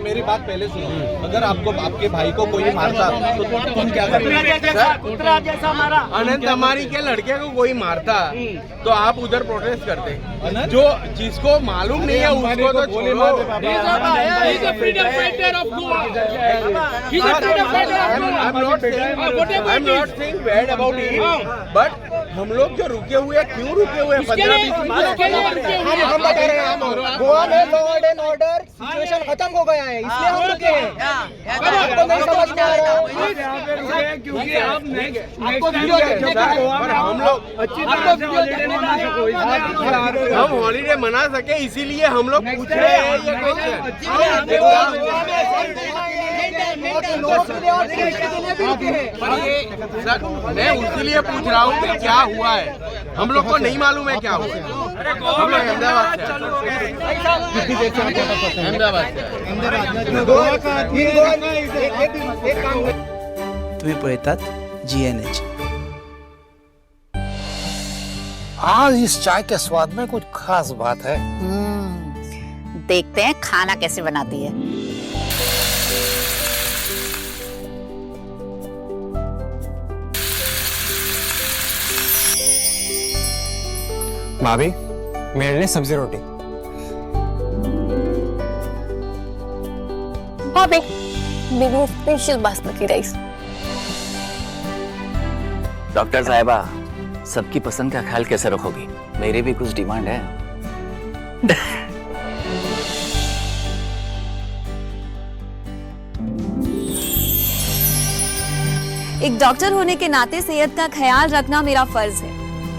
मेरी बात पहले सुनो। अगर आपको आपके भाई को कोई मारता तो तुम क्या करते? अनंत हमारी के लड़के को कोई मारता तो आप उधर प्रोटेस्ट करते। जो जिसको मालूम नहीं है उसको तो छोड़ो। I'm not saying bad about him, but हम लोग जो रुके हुए हैं, क्यों रुके हुए हैं? 15-20 हम बता रहे हैं, गोवा में लॉ एंड ऑर्डर सिचुएशन खत्म हो गया है, इसलिए हम रुके हैं। आपको नहीं समझ में आ रहा है क्योंकि आपको वीडियो हम हॉलीडे मना सके इसीलिए हम लोग पूछ रहे हैं ये सर, मैं उसीलिए पूछ रहा हूँ कि क्या हुआ है। हम लोग को नहीं मालूम है क्या हुआ है। हम लोग तुम्ही पळतात GNH। आज इस चाय के स्वाद में कुछ खास बात है। देखते हैं खाना कैसे बनाती है। भाभी, मेरे लिए सब्जी रोटी। भाभी, मेरे लिए स्पेशल बासमती राइस। डॉक्टर साहिबा, सबकी पसंद का ख्याल कैसे रखोगी? मेरी भी कुछ डिमांड है। एक डॉक्टर होने के नाते सेहत का ख्याल रखना मेरा फर्ज है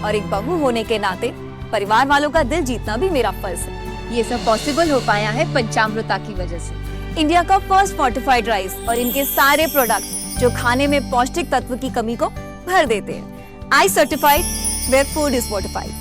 और एक बहू होने के नाते परिवार वालों का दिल जीतना भी मेरा फर्ज है। ये सब पॉसिबल हो पाया है पंचामृता की वजह से। इंडिया का फर्स्ट फोर्टिफाइड राइस और इनके सारे प्रोडक्ट जो खाने में पौष्टिक तत्व की कमी को भर देते हैं। I certified where food is fortified.